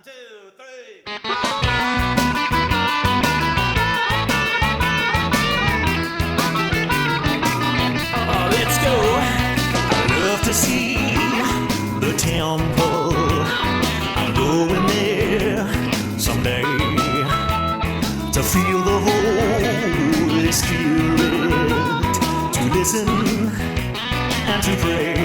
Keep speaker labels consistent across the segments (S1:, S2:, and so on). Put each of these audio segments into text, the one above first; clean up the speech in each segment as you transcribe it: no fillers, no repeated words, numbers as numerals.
S1: two, three.
S2: Let's go. I love to see the temple. I'm going there someday to feel the Holy Spirit, to listen and to pray.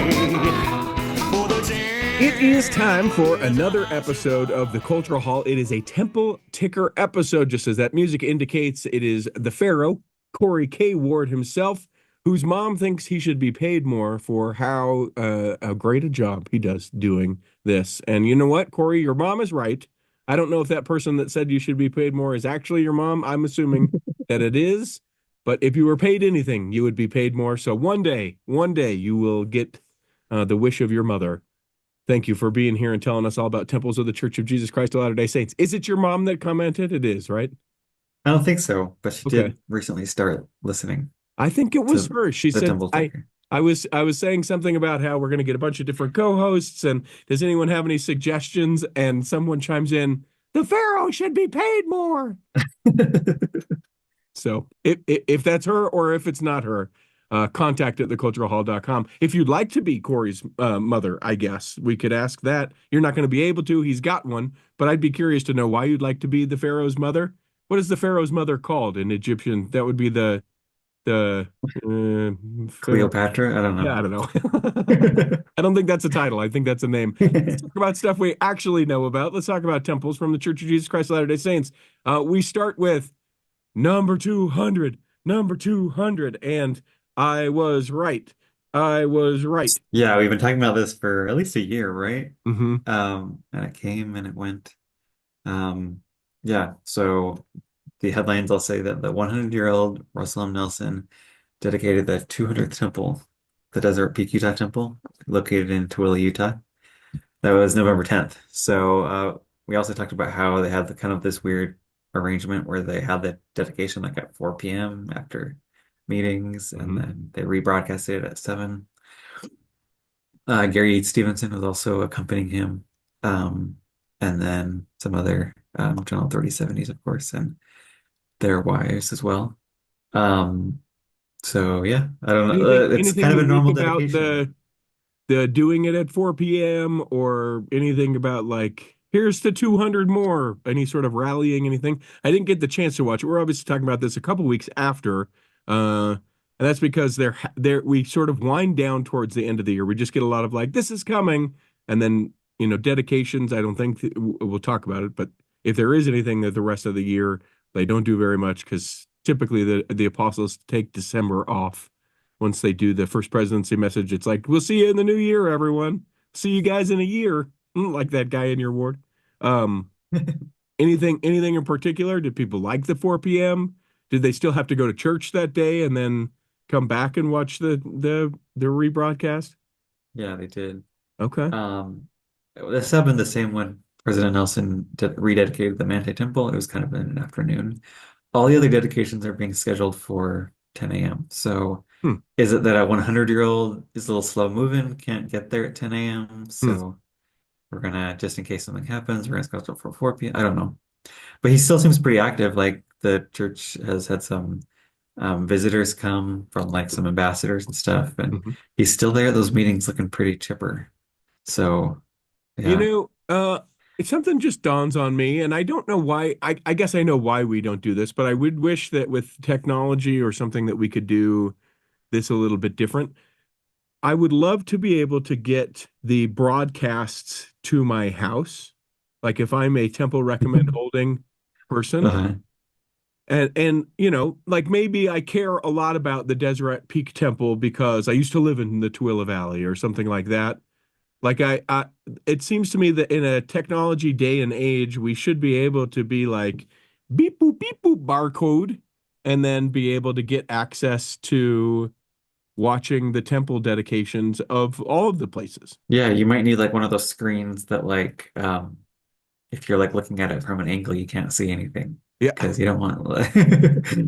S3: It is time for another episode of the Cultural Hall. It is a temple ticker episode, just as that music indicates. It is the Pharaoh, Corey K. Ward himself, whose mom thinks he should be paid more for how great a job he does doing this. And you know what, Corey, your mom is right. I don't know if that person that said you should be paid more is actually your mom. I'm assuming that it is. But if you were paid anything, you would be paid more. So one day you will get the wish of your mother. Thank you for being here and telling us all about Temples of the Church of Jesus Christ of Latter-day Saints. Is it your mom that commented? It is, right?
S4: I don't think so, but she did recently start listening.
S3: I think it was her. She said, I was saying something about how we're going to get a bunch of different co-hosts, and does anyone have any suggestions? And someone chimes in, the Pharaoh should be paid more. So if that's her or if it's not her, contact at theculturalhall.com. If you'd like to be Corey's mother, I guess we could ask that. You're not going to be able to. He's got one, but I'd be curious to know why you'd like to be the Pharaoh's mother. What is the Pharaoh's mother called in Egyptian? That would be the
S4: Cleopatra? I don't know.
S3: Yeah, I don't know. I don't think that's a title. I think that's a name. Let's talk about stuff we actually know about. Let's talk about temples from the Church of Jesus Christ of Latter-day Saints. We start with number 200, and I was right.
S4: Yeah, we've been talking about this for at least a year, right?
S3: Mm-hmm.
S4: And it came and it went. Yeah, so the headlines, I'll say that the 100-year-old Russell M. Nelson dedicated the 200th temple, the Deseret Peak, Utah temple, located in Tooele, Utah. That was November 10th. So we also talked about how they had the kind of this weird arrangement where they had the dedication like at 4 p.m. after meetings, and then they rebroadcasted it at 7. Gary Stevenson was also accompanying him, and then some other General 3070s, of course, and their wives as well. So yeah, I don't know. It's kind of a normal dedication.
S3: The doing it at 4 p.m. or anything about like, here's the 200 more, any sort of rallying, anything. I didn't get the chance to watch it. We're obviously talking about this a couple weeks after. And that's because we sort of wind down towards the end of the year. We just get a lot of like, this is coming. And then, dedications. I don't think we'll talk about it, but if there is anything that the rest of the year, they don't do very much because typically the apostles take December off once they do the first presidency message. It's like, we'll see you in the new year, everyone. See you guys in a year. Like that guy in your ward. Anything in particular? Did people like the 4 p.m.? Did they still have to go to church that day and then come back and watch the rebroadcast?
S4: Yeah, they did.
S3: Okay.
S4: This happened the same when President Nelson rededicated the Manti Temple. It was kind of in an afternoon. All the other dedications are being scheduled for 10 a.m. So is it that a 100-year-old is a little slow moving, can't get there at 10 a.m.? So we're going to, just in case something happens, we're going to schedule for 4 p.m. I don't know. But he still seems pretty active. Like the church has had some visitors come from like some ambassadors and stuff. And he's still there at those meetings looking pretty chipper. So, yeah.
S3: Something just dawns on me, and I don't know why. I guess I know why we don't do this, but I would wish that with technology or something that we could do this a little bit different. I would love to be able to get the broadcasts to my house. Like if I'm a temple recommend holding person, and like maybe I care a lot about the Deseret Peak Temple because I used to live in the Tooele Valley or something like that. Like it seems to me that in a technology day and age, we should be able to be like beep boop barcode, and then be able to get access to watching the temple dedications of all of the places.
S4: Yeah, you might need like one of those screens that like if you're like looking at it from an angle, you can't see anything.
S3: Yeah,
S4: because you don't want like,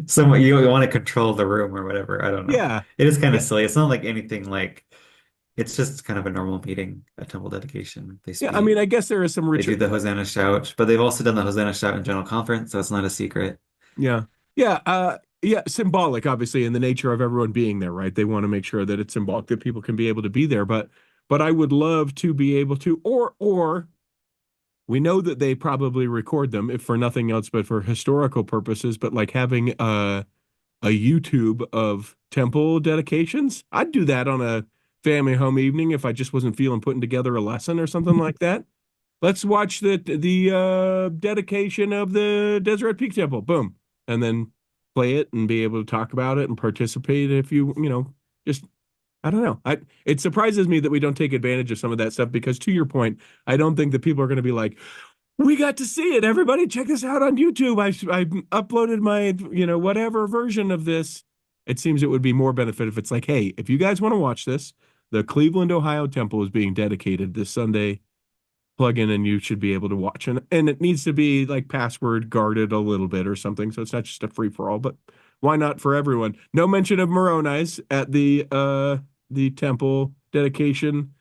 S4: someone you want to control the room or whatever. I don't know.
S3: Yeah,
S4: it is kind of silly. It's not like anything like It's just kind of a normal meeting, a temple dedication. They
S3: Yeah, I mean, I
S4: speak,
S3: guess there is some
S4: they
S3: ritual.
S4: do the Hosanna shout, but they've also done the Hosanna shout in general conference, so it's not a secret.
S3: Yeah. Yeah. Yeah. Symbolic, obviously, in the nature of everyone being there, right? They want to make sure that it's symbolic that people can be able to be there. But I would love to be able to, or we know that they probably record them, if for nothing else, but for historical purposes, but like having a YouTube of temple dedications. I'd do that on a family home evening if I just wasn't feeling putting together a lesson or something like that. Let's watch the dedication of the Deseret Peak Temple. Boom. And then play it and be able to talk about it and participate if just I don't know. It surprises me that we don't take advantage of some of that stuff because to your point, I don't think that people are going to be like, we got to see it. Everybody check this out on YouTube. I uploaded my, whatever version of this. It seems it would be more benefit if it's like, hey, if you guys want to watch this, the Cleveland, Ohio temple is being dedicated this Sunday. Plug in and you should be able to watch. And it needs to be like password guarded a little bit or something. So it's not just a free for all, but why not for everyone? No mention of Moroni's at the temple dedication.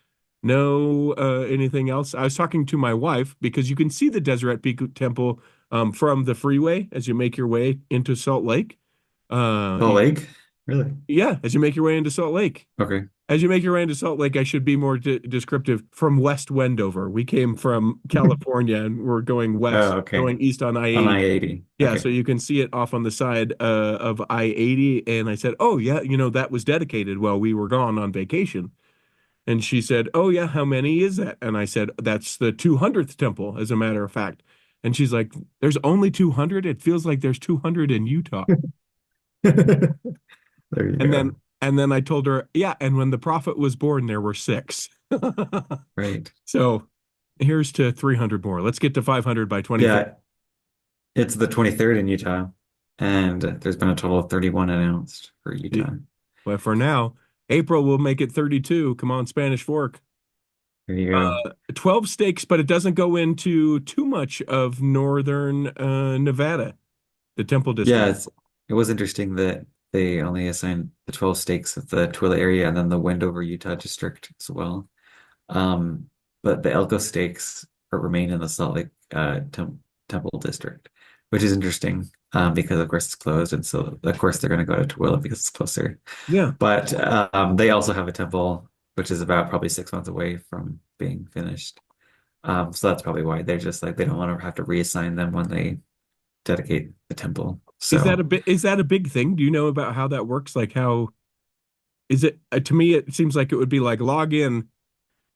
S3: No anything else. I was talking to my wife because you can see the Deseret Peak Temple from the freeway as you make your way into Salt Lake.
S4: The lake? Really?
S3: Yeah, as you make your way into Salt Lake.
S4: Okay.
S3: As you make your way into Salt Lake, I should be more descriptive. From West Wendover, we came from California and we're going west,
S4: Oh, okay.
S3: going east on
S4: On
S3: I-80.
S4: I-80.
S3: Yeah,
S4: Okay.
S3: so you can see it off on the side of I-80. And I said, oh, yeah, that was dedicated while we were gone on vacation. And she said, oh, yeah, how many is that? And I said, that's the 200th temple, as a matter of fact. And she's like, there's only 200? It feels like there's 200 in Utah.
S4: There you
S3: And
S4: go.
S3: then and then I told her, yeah, and when the prophet was born, there were 6.
S4: Right.
S3: So here's to 300 more. Let's get to 500 by 2030.
S4: Yeah, it's the 23rd in Utah, and there's been a total of 31 announced for Utah.
S3: But for now, April will make it 32. Come on, Spanish Fork.
S4: There you go.
S3: 12 stakes, but it doesn't go into too much of northern Nevada, the Temple
S4: Yeah,
S3: District.
S4: it was interesting that they only assigned the 12 stakes of the Twila area and then the Wendover, Utah district as well. Um, but the Elko stakes remain in the Salt Lake Temple district, which is interesting because of course it's closed, and so of course they're going to go to Twila because it's closer.
S3: Yeah.
S4: But they also have a temple which is about probably 6 months away from being finished. So that's probably why they're just like they don't want to have to reassign them when they dedicate the temple. So
S3: Is that a big thing? Do you know about how that works? Like how is it to me it seems like it would be like log in,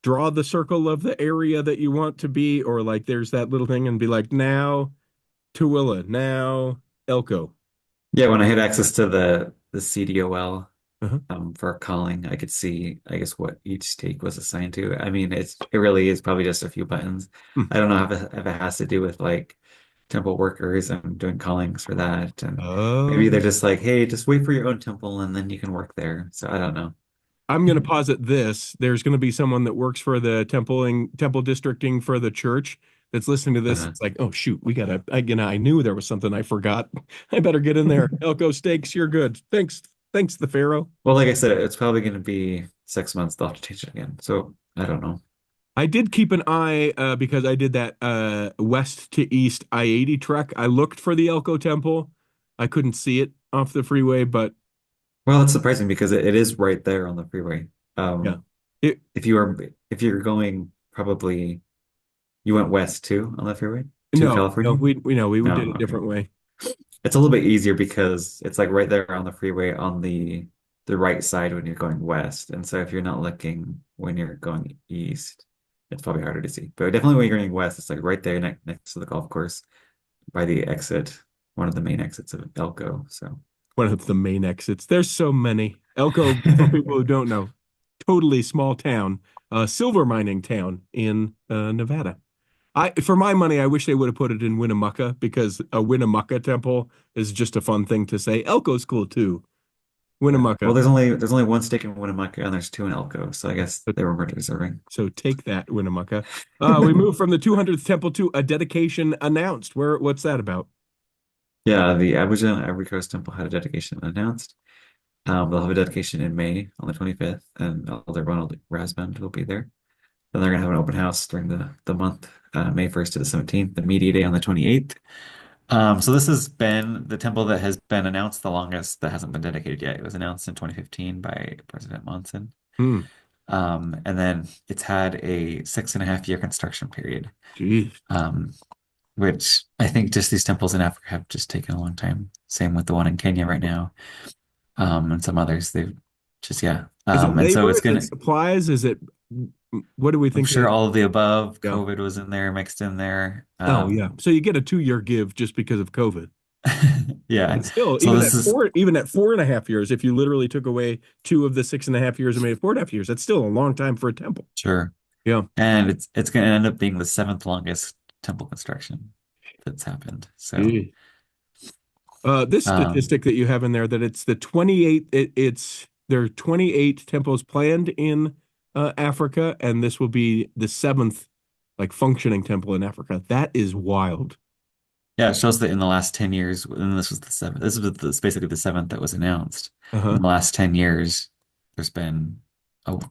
S3: draw the circle of the area that you want to be, or like there's that little thing and be like now Tooele, now Elko.
S4: yeah, when I had access to the CDOL
S3: Uh-huh.
S4: for calling, I could see, I guess, what each stake was assigned to. I mean, it really is probably just a few buttons.
S3: Hmm.
S4: I don't know if it has to do with like temple workers and doing callings for that, and maybe they're
S3: Oh,
S4: just like, hey, just wait for your own temple and then you can work there. So I don't know.
S3: I'm going to posit this. There's going to be someone that works for the temple districting for the church that's listening to this.
S4: Uh,
S3: It's like, oh shoot, we gotta. I knew there was something I forgot. I better get in there. Elko Steaks, you're good. Thanks, the Pharaoh.
S4: well, like I said, it's probably going to be 6 months. They'll have to teach it again. So I don't know.
S3: I did keep an eye because I did that west to east I-80 trek. I looked for the Elko Temple. I couldn't see it off the freeway, but
S4: Well, it's surprising because it is right there on the freeway.
S3: yeah,
S4: Um,
S3: it
S4: if you're going probably you went west too on the freeway to
S3: no,
S4: California?
S3: we know we
S4: No,
S3: did a
S4: okay.
S3: different way.
S4: It's a little bit easier because it's like right there on the freeway on the right side when you're going west. And so if you're not looking when you're going east, it's probably harder to see. But definitely when you're going west, it's like right there next to the golf course by the exit, one of the main exits of Elko. So
S3: One of the main exits. There's so many. Elko, for people who don't know, totally small town, silver mining town in Nevada. For my money, I wish they would have put it in Winnemucca because a Winnemucca temple is just a fun thing to say. Elko's cool too.
S4: yeah. Well,
S3: Winnemucca.
S4: there's only one stake in Winnemucca and there's two in Elko. So I guess they were reserving.
S3: So take that, Winnemucca. We move from the 200th temple to a dedication announced. What's that about?
S4: Yeah, the Abidjan Ivory Coast Temple had a dedication announced. They'll have a dedication in May on the 25th, and Elder Ronald Rasband will be there. Then they're going to have an open house during the month, May 1st to the 17th, the media day on the 28th. So this has been the temple that has been announced the longest that hasn't been dedicated yet. It was announced in 2015 by President Monson.
S3: Hmm.
S4: And then it's had a 6.5 year construction period,
S3: Geez.
S4: which I think just these temples in Africa have just taken a long time. Same with the one in Kenya right now, and some others. They've just, yeah.
S3: Is it
S4: And so
S3: labor?
S4: it's
S3: Is it
S4: gonna,
S3: supplies? Is it what do we
S4: I'm
S3: think
S4: sure
S3: that?
S4: all of the above,
S3: Yeah.
S4: COVID was in there, mixed in there.
S3: Oh, yeah. So you get a 2-year give just because of COVID.
S4: Yeah.
S3: But still,
S4: So this is,
S3: even at 4.5 years, if you literally took away 2 of the 6.5 years and made it 4.5 years, that's still a long time for a temple.
S4: sure.
S3: Yeah.
S4: And it's going to end up being the seventh longest temple construction that's happened. So,
S3: Gee. This
S4: um,
S3: statistic that you have in there that it's the 28, there are 28 temples planned in Africa, and this will be the seventh like functioning temple in Africa. That is wild.
S4: yeah, it shows that in the last 10 years, and this was the seventh, basically the seventh that was announced. In
S3: Uh-huh.
S4: the last 10 years, there's been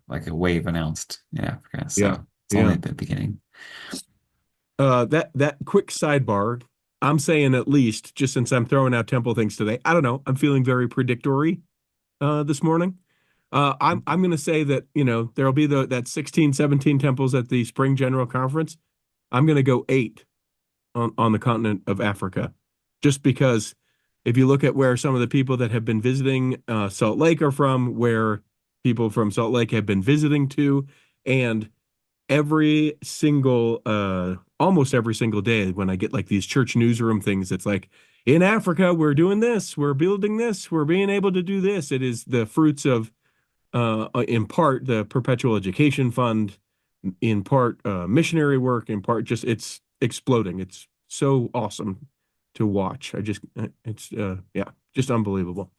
S4: like a wave announced in Africa.
S3: Yeah.
S4: So it's
S3: Yeah.
S4: only the beginning.
S3: That quick sidebar, I'm saying at least, just since I'm throwing out temple things today, I don't know, I'm feeling very predictory this morning. I'm going to say that, there'll be that 16, 17 temples at the Spring General Conference. I'm going to go 8 on the continent of Africa, just because if you look at where some of the people that have been visiting Salt Lake are from, where people from Salt Lake have been visiting to, and every single almost every single day when I get like these church newsroom things, it's like in Africa we're doing this, we're building this, we're being able to do this. It is the fruits of in part the Perpetual Education Fund, in part missionary work, in part just it's exploding. It's so awesome to watch. It's yeah, just unbelievable.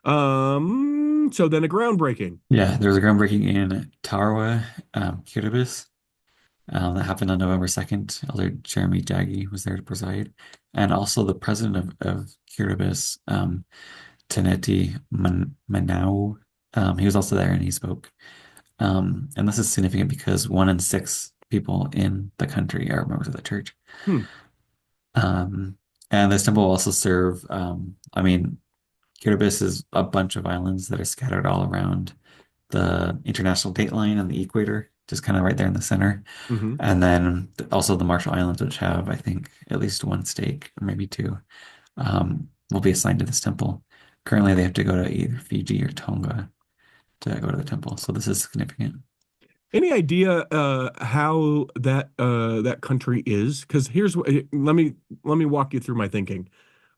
S3: So then a groundbreaking.
S4: Yeah, there was a groundbreaking in Tarawa, Kiribati. That happened on November 2nd. Elder Jeremy Jaggi was there to preside. And also the president of Kiribati, Taneti Maamau, he was also there and he spoke. And this is significant because 1 in 6 people in the country are members of the church.
S3: Hmm.
S4: And this temple will also serve, I mean, Kiribati is a bunch of islands that are scattered all around the international date line and the equator, just kind of right there in the center.
S3: Mm-hmm.
S4: And then also the Marshall Islands, which have, I think, at least 1 stake or maybe 2, will be assigned to this temple. Currently, they have to go to either Fiji or Tonga to go to the temple. So this is significant.
S3: Any idea how that country is? Because here's what let me walk you through my thinking.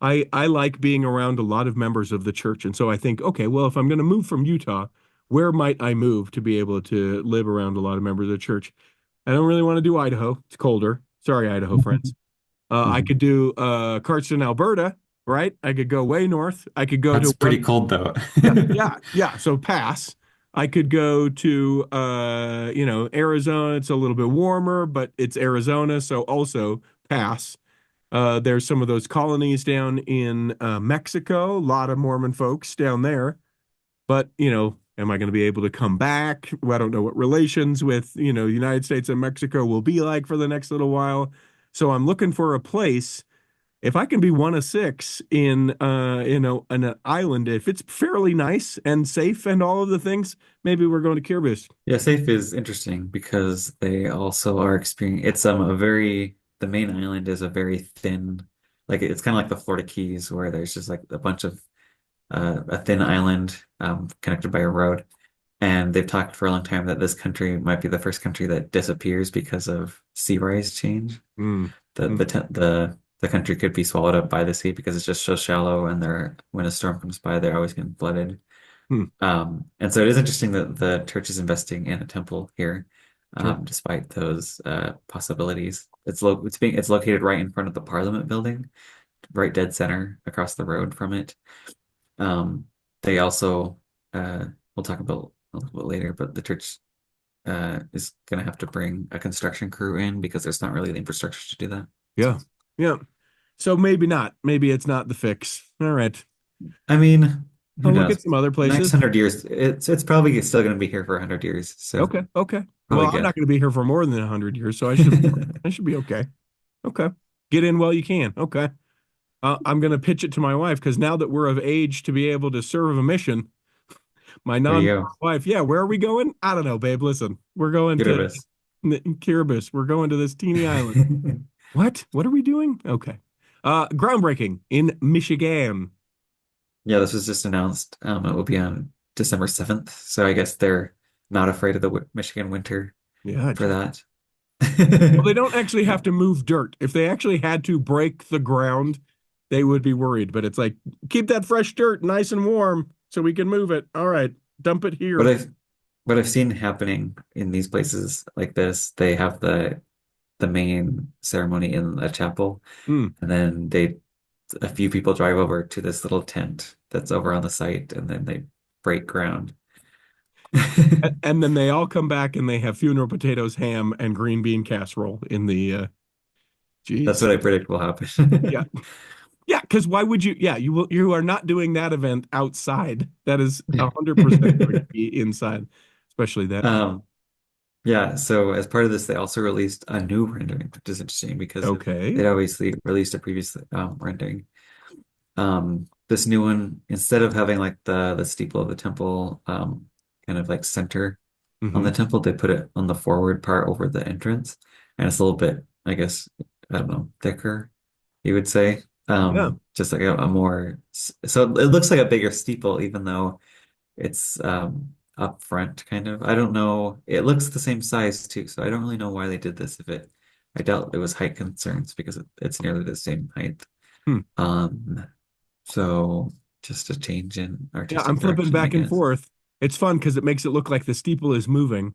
S3: I like being around a lot of members of the church, and so I think, okay, well, if I'm going to move from Utah, where might I move to be able to live around a lot of members of the church? I don't really want to do Idaho. It's colder. Sorry, Idaho friends. I
S4: Mhm.
S3: could do Cardston, Alberta, right? I could go way north. I could go
S4: That's
S3: to
S4: pretty cold, though.
S3: yeah, yeah, yeah. So pass. I could go to Arizona. It's a little bit warmer, but it's Arizona, so also pass. There's some of those colonies down in Mexico, a lot of Mormon folks down there. But, am I going to be able to come back? Well, I don't know what relations with, the United States and Mexico will be like for the next little while. So I'm looking for a place. If I can be 1 of 6 in an island, if it's fairly nice and safe and all of the things, maybe we're going to Kiribati.
S4: Yeah, safe is interesting because they also are experiencing it's the main island is a very thin, like it's kind of like the Florida Keys where there's just like a bunch of a thin island connected by a road. And they've talked for a long time that this country might be the first country that disappears because of sea rise change.
S3: Mm,
S4: The
S3: mm,
S4: the te- the country could be swallowed up by the sea because it's just so shallow, and when a storm comes by, they're always getting flooded.
S3: mm.
S4: And so it is interesting that the church is investing in a temple here,
S3: Sure.
S4: despite those possibilities. It's located right in front of the Parliament building, right dead center across the road from it. They also we'll talk about a little bit later, but the church is going to have to bring a construction crew in because there's not really the infrastructure to do that.
S3: Yeah. Yeah. So maybe not. Maybe it's not the fix. All right.
S4: I mean, Who
S3: I'll look at
S4: knows?
S3: some other
S4: Next
S3: places.
S4: 100 years, it's probably still going to be here for 100 years. So
S3: Okay, okay.
S4: probably
S3: Well, I'm
S4: good.
S3: not going to be here for more than 100 years, so I should be okay. Okay. Get in while you can. Okay. I'm going to pitch it to my wife because now that we're of age to be able to serve a mission, my
S4: There you
S3: non-wife, yeah, where are we going? I don't know, babe. Listen, we're going
S4: go.
S3: to
S4: Kiribati.
S3: Kiribati. We're going to this teeny island. What? What are we doing? Okay. Groundbreaking in Michigan.
S4: Yeah, this was just announced. It will be on December 7th. So I guess they're not afraid of the Michigan winter
S3: Yeah.
S4: for that.
S3: Well, they don't actually have to move dirt. If they actually had to break the ground, they would be worried. But it's like, keep that fresh dirt nice and warm so we can move it. All right, dump it here.
S4: What I've seen happening in these places like this, they have the main ceremony in a chapel,
S3: Mm.
S4: and then a few people drive over to this little tent that's over on the site, and then they break ground.
S3: And then they all come back and they have funeral potatoes, ham, and green bean casserole in the
S4: That's
S3: geez.
S4: what I predict will happen.
S3: Yeah. Yeah, because why would you? Yeah, you are not doing that event outside. That is 100% going to be inside, especially that.
S4: Yeah, so as part of this, they also released a new rendering, which is interesting because
S3: Okay.
S4: they'd obviously released a previous rendering. This new one, instead of having like the steeple of the temple kind of like center on the temple, they put it on the forward part over the entrance, and it's a little bit, I guess, I don't know, thicker, you would say.
S3: Yeah.
S4: Just like a more, so it looks like a bigger steeple, even though it's up front kind of. I don't know. It looks the same size too, so I don't really know why they did this. I doubt it was height concerns because it's nearly the same height.
S3: Hmm.
S4: So just a change in
S3: Yeah,
S4: artistic
S3: I'm flipping
S4: direction, I
S3: back and
S4: guess.
S3: forth. It's fun because it makes it look like the steeple is moving.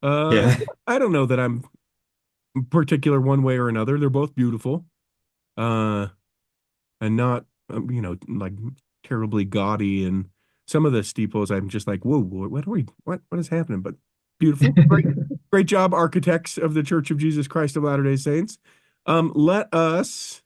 S4: Yeah.
S3: I don't know that I'm particular one way or another. They're both beautiful. And not, like terribly gaudy. And some of the steeples, I'm just like, whoa, what is happening? But beautiful. Great job, architects of the Church of Jesus Christ of Latter-day Saints. Let us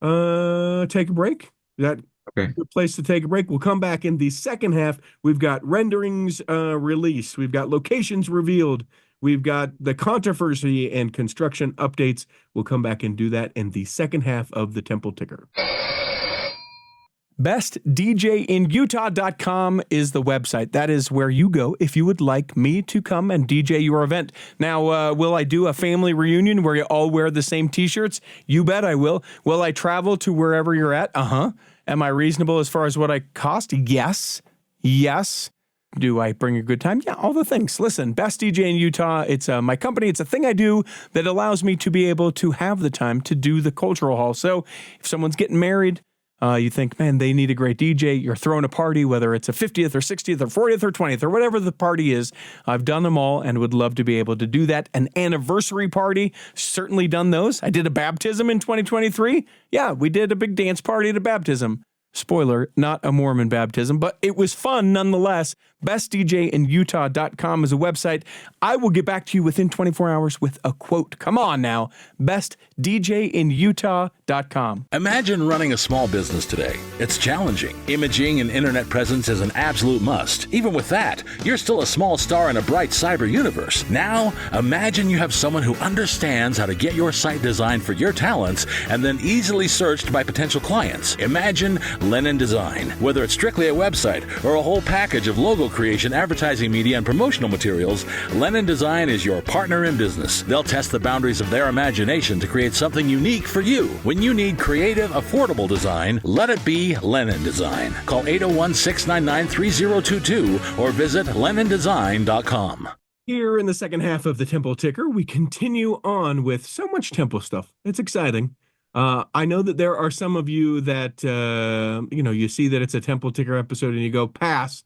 S3: take a break. Is that
S4: Okay.
S3: a good place to take a break? We'll come back in the second half. We've got renderings released. We've got locations revealed. We've got the controversy and construction updates. We'll come back and do that in the second half of the Temple Ticker. BestDJinUtah.com is the website. That is where you go if you would like me to come and DJ your event. Now, will I do a family reunion where you all wear the same t-shirts? You bet I will. Will I travel to wherever you're at? Am I reasonable as far as what I cost? Yes. Do I bring a good time? Yeah, all the things. Listen, Best DJ in Utah, it's my company. It's a thing I do that allows me to be able to have the time to do the cultural hall. So if someone's getting married, you think, man, they need a great DJ. You're throwing a party, whether it's a 50th or 60th or 40th or 20th or whatever the party is. I've done them all and would love to be able to do that. An anniversary party, certainly done those. I did a baptism in 2023. Yeah, we did a big dance party at a baptism. Spoiler, not a Mormon baptism, but it was fun nonetheless. BestDJinUtah.com is a website. I will get back to you within 24 hours with a quote. Come on now. BestDJinUtah.com.
S1: Imagine running a small business today. It's challenging. Imaging and internet presence is an absolute must. Even with that, you're still a small star in a bright cyber universe. Now, imagine you have someone who understands how to get your site designed for your talents and then easily searched by potential clients. Imagine Lennon Design. Whether it's strictly a website or a whole package of logo creation, advertising media, and promotional materials, Lennon Design is your partner in business. They'll test the boundaries of their imagination to create something unique for you. When you need creative, affordable design, let it be Lennon Design. Call 801-699-3022 or visit lennondesign.com.
S3: Here in the second half of the Temple Ticker, we continue on with so much Temple stuff. It's exciting. I know that there are some of you that, you see that it's a Temple Ticker episode and you go, pass.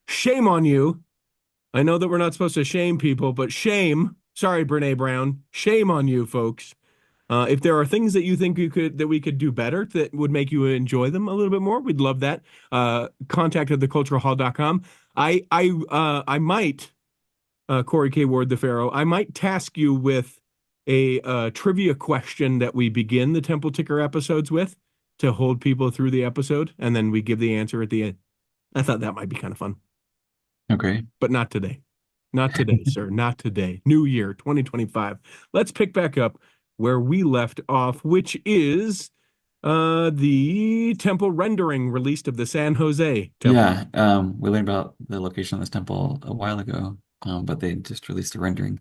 S3: Shame on you. I know that we're not supposed to shame people, but shame. Sorry, Brene Brown. Shame on you, folks. If there are things that you think that we could do better that would make you enjoy them a little bit more, we'd love that. Contact at theculturalhall.com. I might, Corey K. Ward, the Pharaoh, I might task you with a trivia question that we begin the Temple Ticker episodes with to hold people through the episode, and then we give the answer at the end. I thought that might be kind of fun,
S4: Okay.
S3: but not today. Not today, sir. Not today. New year, 2025. Let's pick back up where we left off, which is the temple rendering released of the San Jose temple.
S4: Yeah, we learned about the location of this temple a while ago, but they just released a rendering,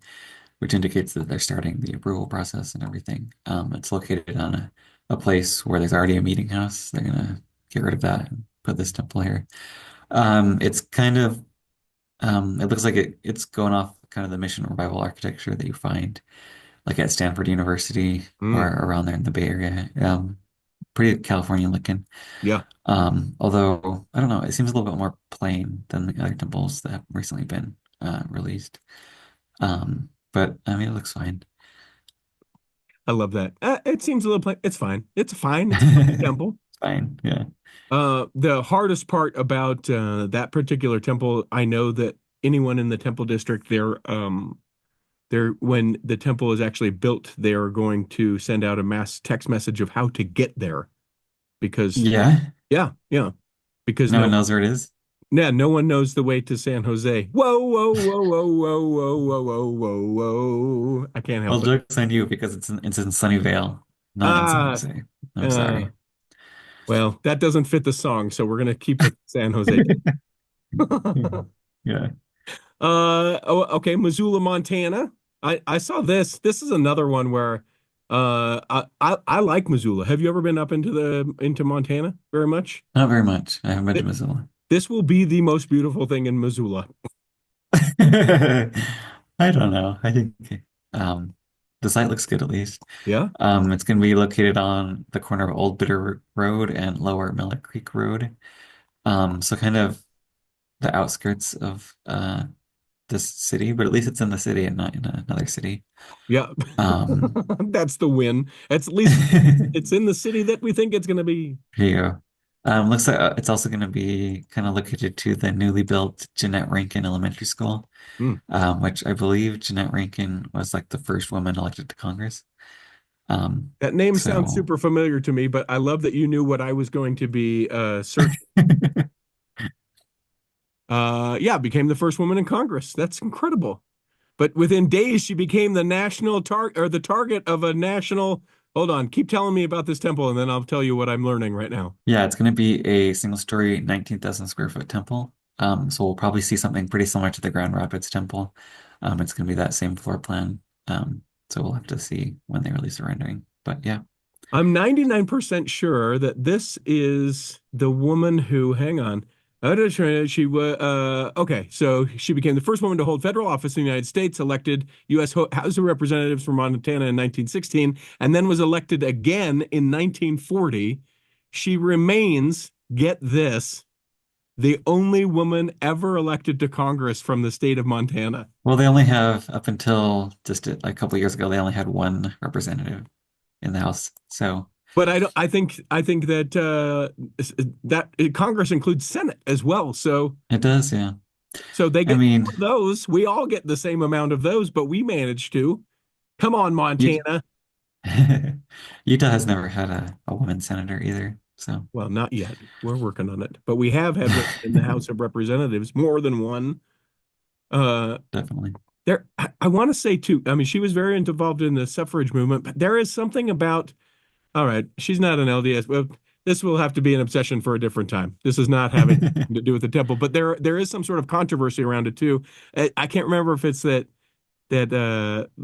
S4: which indicates that they're starting the approval process and everything. It's located on a place where there's already a meeting house. They're gonna get rid of that and put this temple here. It's kind of it looks like it's going off kind of the mission revival architecture that you find like at Stanford University or
S3: Mm,
S4: around there in the Bay Area. Pretty Californian looking.
S3: yeah.
S4: Although I don't know, it seems a little bit more plain than the other temples that have recently been released. But I mean, it looks fine.
S3: I love that. It seems a little plain. It's fine. It's fine. It's a fine temple.
S4: Fine, yeah.
S3: The hardest part about that particular temple, I know that anyone in the temple district, they're when the temple is actually built, they are going to send out a mass text message of how to get there because
S4: Yeah,
S3: yeah, because
S4: no one knows where it is.
S3: no one knows the way to San Jose. Whoa, whoa, whoa, whoa, whoa, whoa, whoa, whoa, whoa, whoa. I can't
S4: Well,
S3: help it.
S4: joke's on you because it's in Sunnyvale, not in San
S3: Ah,
S4: Jose. I'm
S3: uh,
S4: sorry.
S3: well, that doesn't fit the song, so we're gonna keep with San Jose.
S4: Yeah.
S3: Okay, Missoula, Montana. I saw this. This is another one where I like Missoula. Have you ever been up into Montana very much?
S4: Not very much. I haven't been to
S3: Th-
S4: Missoula.
S3: This will be the most beautiful thing in Missoula.
S4: I don't know. I think um, the site looks good at least.
S3: Yeah.
S4: It's going to be located on the corner of Old Bitter Road and Lower Miller Creek Road. So kind of the outskirts of this city, but at least it's in the city and not in another city.
S3: Yeah.
S4: Um,
S3: That's the win. At least it's in the city that we think it's going to be.
S4: Here you go. Looks like it's also going to be kind of located to the newly built Jeanette Rankin Elementary School,
S3: Hmm.
S4: which I believe Jeanette Rankin was like the first woman elected to Congress.
S3: That name sounds
S4: So
S3: super familiar to me, but I love that you knew what I was going to be searching. Yeah, became the first woman in Congress. That's incredible. But within days, she became the national target or the target of a national. Hold on, keep telling me about this temple, and then I'll tell you what I'm learning right now.
S4: yeah, it's going to be a single story 19,000 square foot temple. So we'll probably see something pretty similar to the Grand Rapids temple. It's going to be that same floor plan. So we'll have to see when they release the rendering. But yeah.
S3: I'm 99% sure that this is the woman who, hang on. She was okay. So she became the first woman to hold federal office in the United States, elected U.S. House of Representatives from Montana in 1916, and then was elected again in 1940. She remains, get this, the only woman ever elected to Congress from the state of Montana.
S4: Well, they only have up until just a couple of years ago, they only had one representative in the House. So
S3: But I don't. I think that Congress includes Senate as well. So
S4: it does, yeah.
S3: they
S4: I
S3: get
S4: mean,
S3: more of those. We all get the same amount of those, but we managed to. Come on,
S4: Ut-
S3: Montana.
S4: Utah has never had a woman senator either. So
S3: Well, not yet. We're working on it, but we have had women in the House of Representatives, more than one. Uh,
S4: definitely.
S3: I want to say too. I mean, she was very involved in the suffrage movement, but there is something about. All right, she's not an LDS. Well, this will have to be an obsession for a different time. This is not having to do with the temple, but there is some sort of controversy around it too. I can't remember if it's that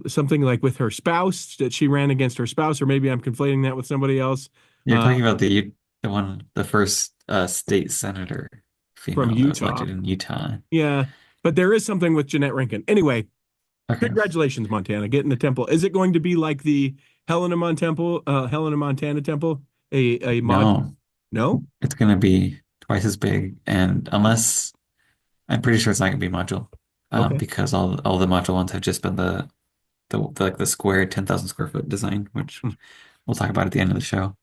S3: something like with her spouse that she ran against her spouse, or maybe I'm conflating that with somebody else
S4: You're talking about the first state senator
S3: from
S4: female that was
S3: Utah.
S4: elected in Utah.
S3: Yeah, but there is something with Jeanette Rankin. Anyway,
S4: Okay.
S3: congratulations, Montana, getting the temple. Is it going to be like the Helena Montana temple? A mod?
S4: No,
S3: No?
S4: it's going to be twice as big, and unless I'm pretty sure it's not going to be module,
S3: Okay.
S4: because all the module ones have just been the square 10,000 square foot design, which
S3: Hmm.
S4: we'll talk about at the end of the show.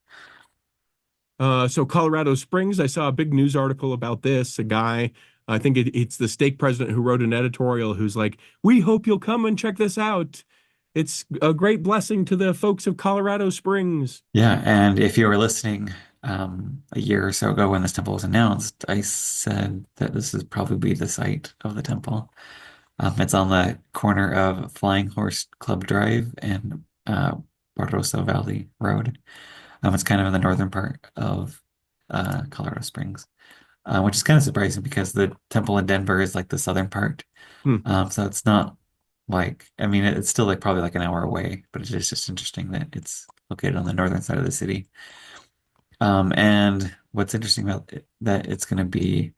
S3: So Colorado Springs, I saw a big news article about this. A guy, I think it's the stake president who wrote an editorial who's like, "We hope you'll come and check this out. It's a great blessing to the folks of Colorado Springs."
S4: Yeah, and if you were listening a year or so ago when this temple was announced, I said that this is probably the site of the temple. It's on the corner of Flying Horse Club Drive and Barrosa Valley Road. It's kind of in the northern part of Colorado Springs, which is kind of surprising because the temple in Denver is like the southern part.
S3: Hmm.
S4: So it's not like, I mean, it's still like probably like an hour away, but it's just interesting that it's located on the northern side of the city. And what's interesting about it, that it's going to be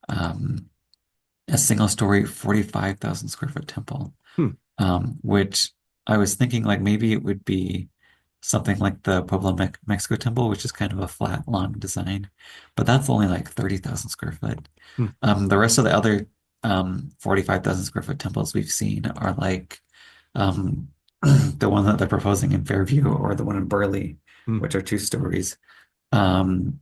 S4: um, a single story, 45,000 square foot temple,
S3: Hmm.
S4: which I was thinking like maybe it would be something like the Pueblo, Mexico temple, which is kind of a flat, long design, but that's only like 30,000 square foot.
S3: Hmm.
S4: The rest of the other 45,000 square foot temples we've seen are like um, the one that they're proposing in Fairview or the one in Burley,
S3: Hmm.
S4: which are 2 stories. Um,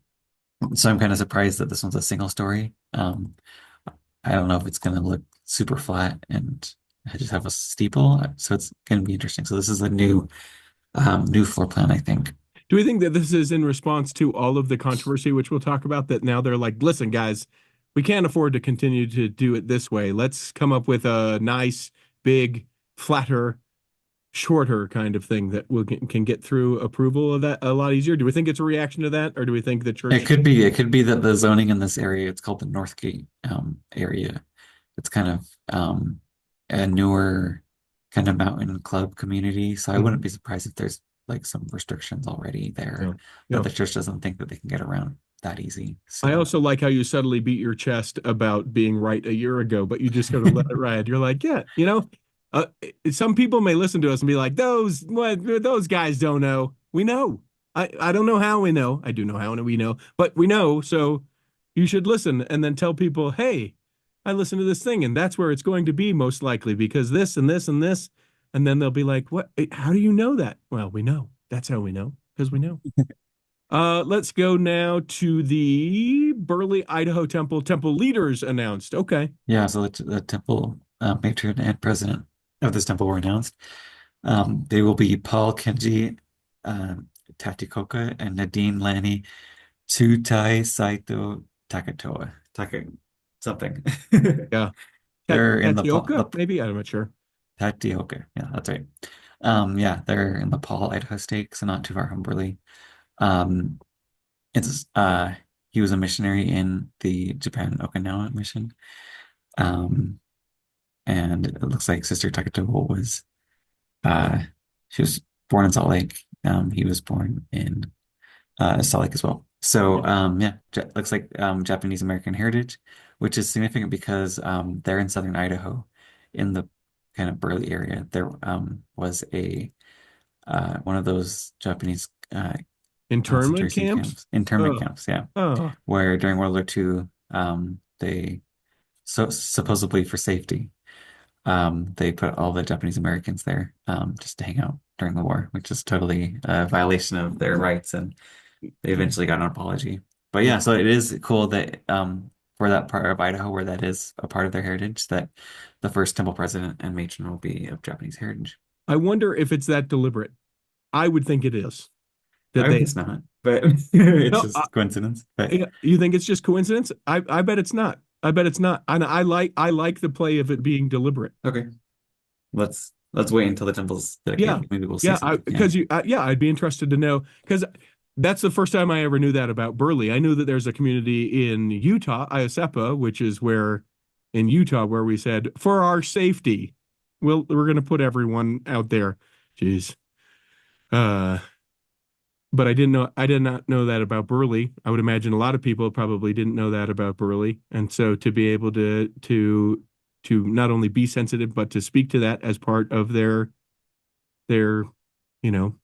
S4: so I'm kind of surprised that this one's a single story. I don't know if it's going to look super flat and I just have a steeple, so it's going to be interesting. So this is a new floor plan, I think.
S3: Do we think that this is in response to all of the controversy, which we'll talk about, that now they're like, listen, guys, we can't afford to continue to do it this way. Let's come up with a nice, big, flatter, shorter kind of thing that can get through approval of that a lot easier? Do we think it's a reaction to that, or do we think the church?
S4: It could be that the zoning in this area, it's called the Northgate area. It's kind of a newer kind of mountain club community. So I wouldn't be surprised if there's like some restrictions already there
S3: Yeah.
S4: that
S3: Yeah.
S4: the church doesn't think that they can get around that easy.
S3: I
S4: So
S3: also like how you subtly beat your chest about being right a year ago, but you just gotta let it ride. You're like, yeah, uh, some people may listen to us and be like, those guys don't know. We know. I don't know how we know. I do know how we know, but we know. So you should listen and then tell people, hey, I listened to this thing, and that's where it's going to be most likely because this and this and this. And then they'll be like, what? How do you know that? Well, we know. That's how we know because we know. Let's go now to the Burley, Idaho temple leaders announced. Okay.
S4: yeah, so the temple matron and president of this temple were announced. They will be Paul Kenji Tatikoka and Nadine Lanny Tsutai Saito Takatoa. Something.
S3: Yeah.
S4: They're in the
S3: Tatioka, maybe? I'm not sure.
S4: Tatioka. Yeah, that's right. Yeah, they're in the Paul, Idaho State, so not too far from Burley. Um, it's he was a missionary in the Japan Okinawa mission. And it looks like Sister Takatoa was uh she was born in Salt Lake. He was born in Salt Lake as well. So yeah, looks like Japanese American heritage, which is significant because they're in southern Idaho, in the kind of Burley area. There was a one of those Japanese
S3: Internment
S4: concentration
S3: camps?
S4: internment
S3: Oh,
S4: camps, yeah,
S3: oh,
S4: where during World War II, they supposedly for safety, they put all the Japanese Americans there just to hang out during the war, which is totally a violation of their rights, and they eventually got an apology. But yeah, so it is cool that for that part of Idaho where that is a part of their heritage, that the first temple president and matron will be of Japanese heritage.
S3: I wonder if it's that deliberate. I would think it is. That
S4: I
S3: they,
S4: think it's not, but it's
S3: no,
S4: just coincidence. But
S3: you think it's just coincidence? I bet it's not. I bet it's not. And I like the play of it being deliberate.
S4: okay, let's wait until the temple's
S3: Yeah.
S4: dedicated. Maybe we'll see
S3: Yeah.
S4: something.
S3: Because I'd be interested to know because that's the first time I ever knew that about Burley. I knew that there's a community in Utah, Iosepa, which is where in Utah where we said for our safety, we're going to put everyone out there. Jeez. But I did not know that about Burley. I would imagine a lot of people probably didn't know that about Burley. And so to be able to not only be sensitive, but to speak to that as part of their, you know,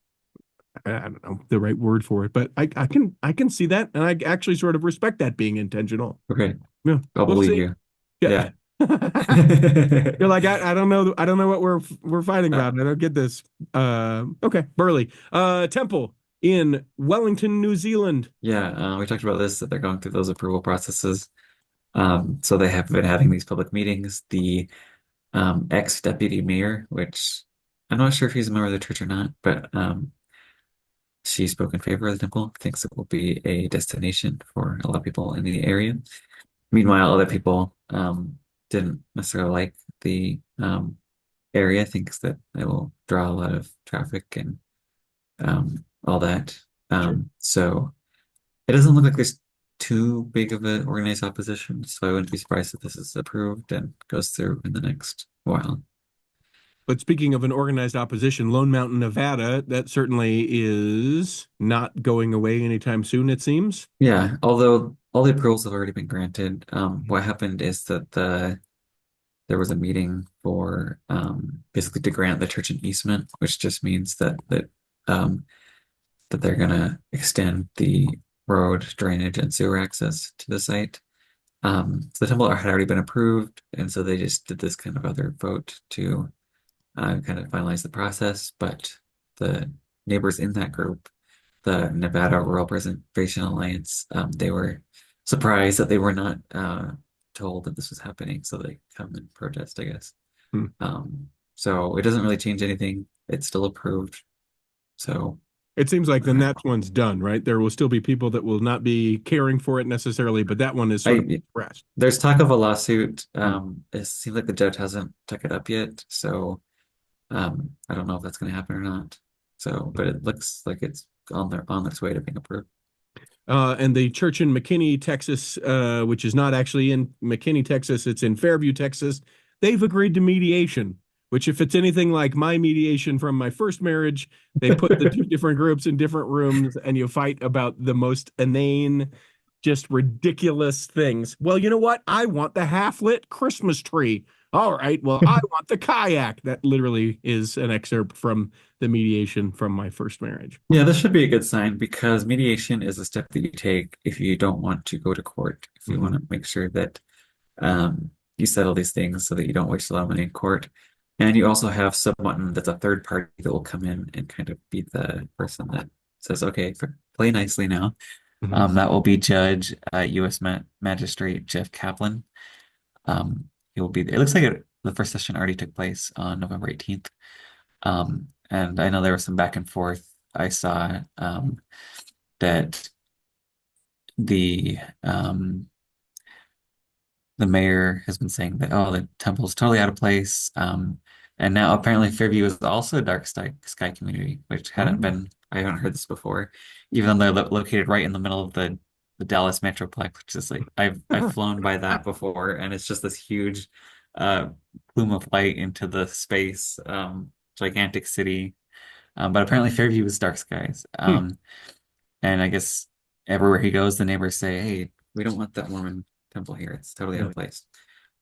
S3: I don't know the right word for it, but I can see that. And I actually sort of respect that being intentional.
S4: Okay,
S3: Yeah.
S4: I'll
S3: We'll
S4: believe
S3: see.
S4: you.
S3: Yeah.
S4: Yeah.
S3: You're like, I don't know. I don't know what we're fighting about. I don't get this. Okay. Burley. Temple in Wellington, New Zealand.
S4: Yeah, we talked about this, that they're going through those approval processes. So they have been having these public meetings. The ex-deputy mayor, which I'm not sure if he's a member of the church or not, but she spoke in favor of the temple, thinks it will be a destination for a lot of people in the area. Meanwhile, other people didn't necessarily like the area, thinks that it will draw a lot of traffic and all that.
S3: Sure.
S4: So it doesn't look like there's too big of an organized opposition, so I wouldn't be surprised if this is approved and goes through in the next while.
S3: But speaking of an organized opposition, Lone Mountain, Nevada, that certainly is not going away anytime soon, it seems.
S4: Yeah, although all the approvals have already been granted, what happened is that there was a meeting for basically to grant the church an easement, which just means um, that they're gonna extend the road, drainage, and sewer access to the site. So the temple had already been approved, and so they just did this kind of other vote to kind of finalize the process. But the neighbors in that group, the Nevada Rural Preservation Alliance, they were surprised that they were not told that this was happening, so they come and protest, I guess.
S3: Hmm.
S4: So it doesn't really change anything. It's still approved. So
S3: It seems like then that one's done, right? There will still be people that will not be caring for it necessarily, but that one is sort of expressed.
S4: there's talk of a lawsuit. It seems like the judge hasn't took it up yet, so I don't know if that's going to happen or not. So, but it looks like it's on its way to being approved.
S3: And the church in McKinney, Texas, which is not actually in McKinney, Texas, it's in Fairview, Texas. They've agreed to mediation, which if it's anything like my mediation from my first marriage, they put the two different groups in different rooms and you fight about the most inane, just ridiculous things. Well, you know what? I want the half-lit Christmas tree. All right. Well, I want the kayak. That literally is an excerpt from the mediation from my first marriage.
S4: Yeah, this should be a good sign because mediation is a step that you take if you don't want to go to court, if you want to make sure that you settle these things so that you don't waste a lot of money in court. And you also have someone that's a third party that will come in and kind of be the person that says, okay, play nicely now. That will be Judge U.S. Magistrate Jeff Kaplan. He will be there. It looks like the first session already took place on November 18th. And I know there was some back and forth. I saw that the mayor has been saying that, oh, the temple is totally out of place. And now apparently Fairview is also a dark sky community, which hadn't been, I haven't heard this before, even though they're located right in the middle of the Dallas Metroplex, which is like I've flown by that before, and it's just this huge plume of light into the space, gigantic city. But apparently Fairview is dark skies. And I guess everywhere he goes, the neighbors say, hey, we don't want that Mormon temple here. It's totally out of place.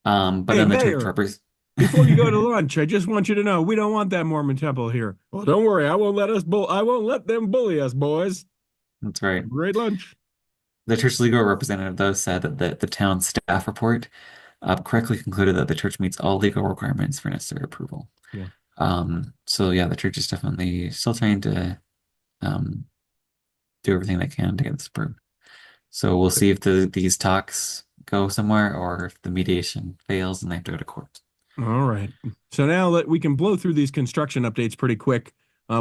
S4: But
S3: Hey,
S4: then the
S3: Mayor,
S4: church represents.
S3: before you go to lunch, I just want you to know we don't want that Mormon temple here. Well, don't worry, I won't let them bully us, boys.
S4: That's right.
S3: Great lunch.
S4: The church legal representative, though, said that the town staff report correctly concluded that the church meets all legal requirements for necessary approval.
S3: Yeah.
S4: So yeah, the church is definitely still trying to do everything they can to get this approved. So we'll see if these talks go somewhere or if the mediation fails and they have to go to court.
S3: All right. So now that we can blow through these construction updates pretty quick,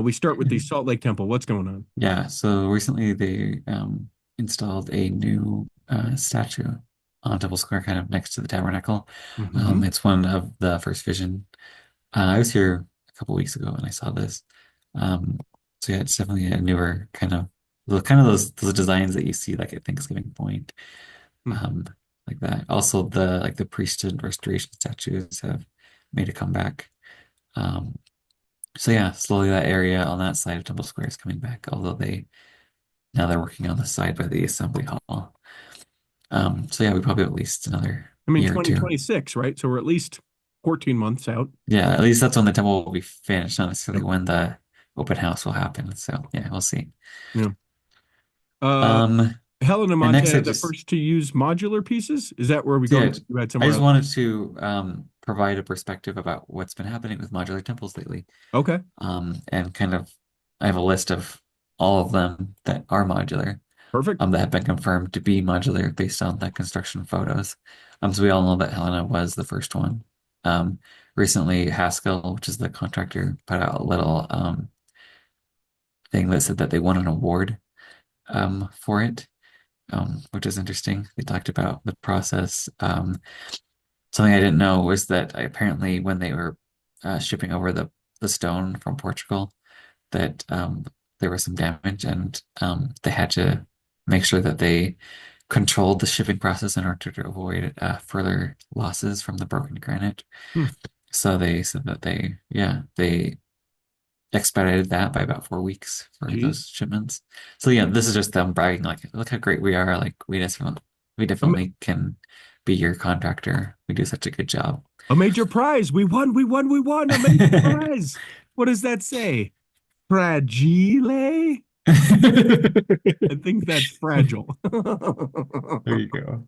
S3: we start with the Salt Lake Temple. What's going on?
S4: Yeah, so recently they installed a new statue on Temple Square, kind of next to the tabernacle. It's one of the first vision. I was here a couple weeks ago and I saw this. So yeah, it's definitely a newer kind of those designs that you see like at Thanksgiving Point, like that. Also, the priesthood restoration statues have made a comeback. So yeah, slowly that area on that side of Temple Square is coming back. Although now they're working on the side by the assembly hall. So yeah, we probably have at least another year or two.
S3: 2026, right? So we're at least 14 months out.
S4: Yeah, at least that's when the temple will be finished, not necessarily when the open house will happen. So yeah, we'll see.
S3: Yeah. Helena Montana, the
S4: just
S3: first to use modular pieces. Is that where we go?
S4: Yeah,
S3: You had
S4: I
S3: somewhere
S4: just
S3: else?
S4: wanted to provide a perspective about what's been happening with modular temples lately.
S3: Okay.
S4: And kind of I have a list of all of them that are modular.
S3: Perfect.
S4: That have been confirmed to be modular based on the construction photos. So we all know that Helena was the first one. Recently, Haskell, which is the contractor, put out a little thing that said that they won an award for it, which is interesting. They talked about the process. Something I didn't know was that apparently when they were shipping over the stone from Portugal, that there was some damage, and they had to make sure that they controlled the shipping process in order to avoid further losses from the broken granite.
S3: Hmm.
S4: So they said that they expedited that by about 4 weeks for
S3: Jeez.
S4: those shipments. So yeah, this is just them bragging, like, look how great we are. Like we definitely can be your contractor. We do such a good job.
S3: A major prize. We won. A major prize. What does that say? Fragile? I think that's fragile.
S4: There you go.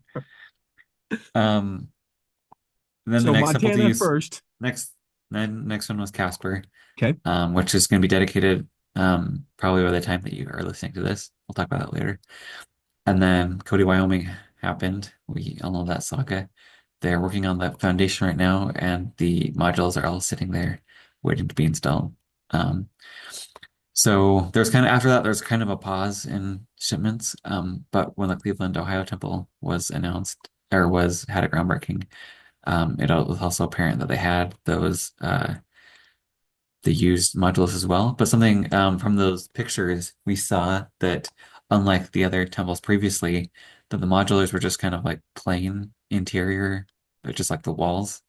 S4: Then
S3: So
S4: the next couple
S3: Montana
S4: these
S3: first.
S4: next one was Casper,
S3: Okay.
S4: which is going to be dedicated probably by the time that you are listening to this. We'll talk about that later. And then Cody, Wyoming happened. We all know that saga. They're working on the foundation right now, and the modules are all sitting there waiting to be installed. So there's kind of after that, there's kind of a pause in shipments. But when the Cleveland, Ohio temple was announced or had a groundbreaking, it was also apparent that they had those the used modules as well. But something from those pictures, we saw that unlike the other temples previously, that the modulars were just kind of like plain interior, just like the walls.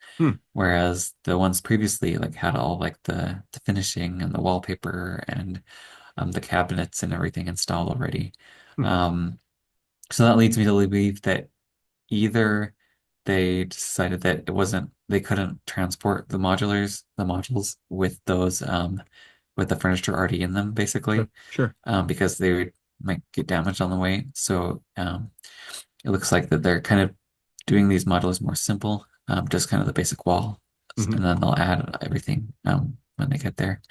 S4: Whereas the ones previously like had all like the finishing and the wallpaper and the cabinets and everything installed already. So that leads me to believe that either they decided that they couldn't transport the modules with those with the furniture already in them, basically.
S3: Sure.
S4: Because might get damaged on the way. So it looks like that they're kind of doing these modules more simple, just kind of the basic wall, and then they'll add everything when they get there.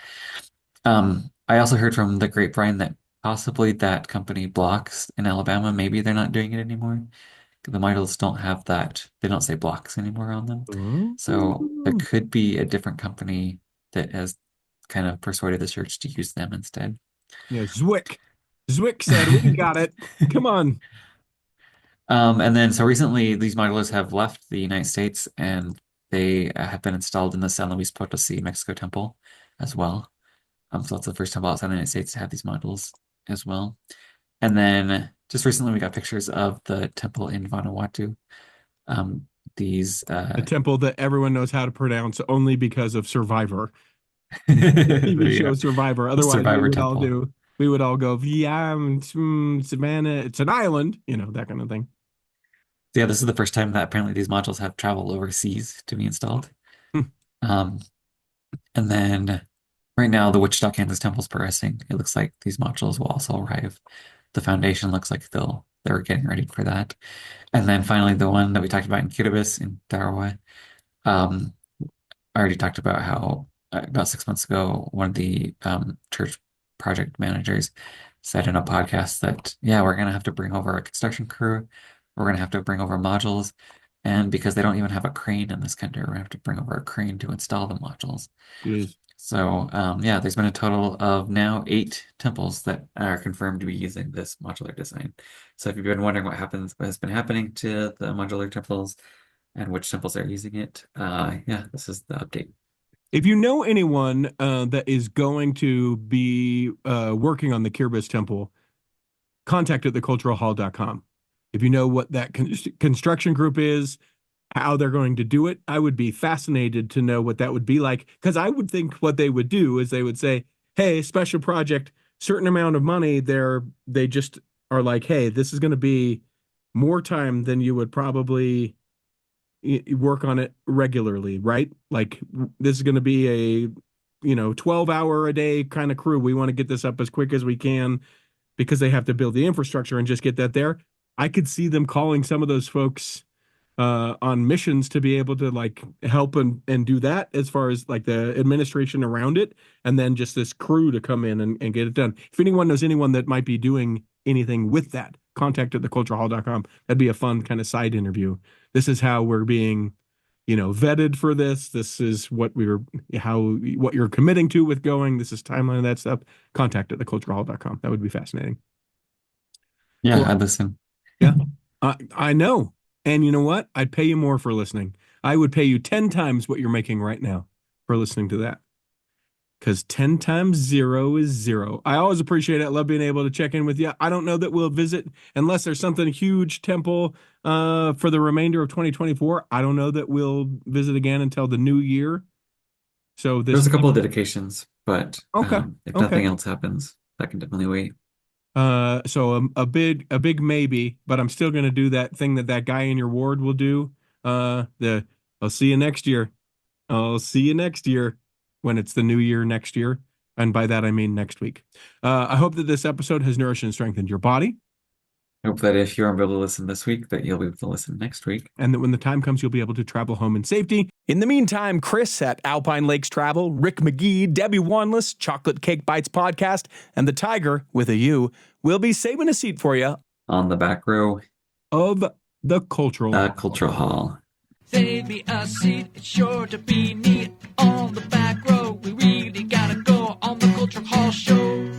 S4: I also heard from the grapevine that possibly that company Blocks in Alabama, maybe they're not doing it anymore. The modules don't have that. They don't say Blocks anymore on them. So there could be a different company that has kind of persuaded the church to use them instead.
S3: Yeah, Zwick. Zwick said, we got it. Come on.
S4: And then so recently these modulars have left the United States, and they have been installed in the San Luis Potosi, Mexico temple as well. So that's the first temple outside the United States to have these modules as well. And then just recently we got pictures of the temple in Vanuatu.
S3: A temple that everyone knows how to pronounce only because of Survivor. TV show Survivor. Otherwise,
S4: Survivor
S3: we would all go, yeah, Savannah. It's an island, that kind of thing.
S4: Yeah, this is the first time that apparently these modules have traveled overseas to be installed. And then right now, the Wichita, Kansas temple is progressing. It looks like these modules will also arrive. The foundation looks like they're getting ready for that. And then finally, the one that we talked about in Kiribati in Tarawa. I already talked about how about 6 months ago, one of the church project managers said in a podcast that, yeah, we're going to have to bring over a construction crew. We're going to have to bring over modules. And because they don't even have a crane in this country, we're going to have to bring over a crane to install the modules.
S3: Jeez.
S4: So, yeah, there's been a total of now 8 temples that are confirmed to be using this modular design. So if you've been wondering what has been happening to the modular temples and which temples are using it, yeah, this is the update.
S3: If you know anyone that is going to be working on the Kiribati temple, contact at theculturalhall.com. If you know what that construction group is, how they're going to do it, I would be fascinated to know what that would be like. Because I would think what they would do is they would say, hey, special project, certain amount of money, they just are like, hey, this is going to be more time than you would probably work on it regularly, right? Like this is going to be a 12-hour a day kind of crew. We want to get this up as quick as we can because they have to build the infrastructure and just get that there. I could see them calling some of those folks on missions to be able to like help and do that as far as like the administration around it, and then just this crew to come in and get it done. If anyone knows anyone that might be doing anything with that, contact at theculturalhall.com. That'd be a fun kind of side interview. This is how we're being vetted for this. This is what what you're committing to with going. This is timeline of that stuff. Contact at theculturehall.com. That would be fascinating.
S4: Yeah,
S3: Well,
S4: I'd listen.
S3: Yeah, I know. And you know what? I'd pay you more for listening. I would pay you 10 times what you're making right now for listening to that. Because 10 times 0 is 0. I always appreciate it. I love being able to check in with you. I don't know that we'll visit unless there's something huge temple for the remainder of 2024. I don't know that we'll visit again until the new year. So
S4: There's a couple of dedications, but
S3: Okay.
S4: if nothing else happens, that can definitely wait.
S3: So a big maybe, but I'm still going to do that thing that guy in your ward will do. I'll see you next year. I'll see you next year when it's the new year next year. And by that, I mean next week. I hope that this episode has nourished and strengthened your body.
S4: I hope that if you aren't able to listen this week, that you'll be able to listen next week.
S3: And that when the time comes, you'll be able to travel home in safety.
S5: In the meantime, Chris at Alpine Lakes Travel, Rick McGee, Debbie Wanless, Chocolate Cake Bites Podcast, and the Tiger with a U will be saving a seat for you
S4: on the back row
S3: of the Cultural
S4: Hall.
S6: Save me a seat, it's sure to be neat on the back row. We really gotta go on the Cultural Hall show.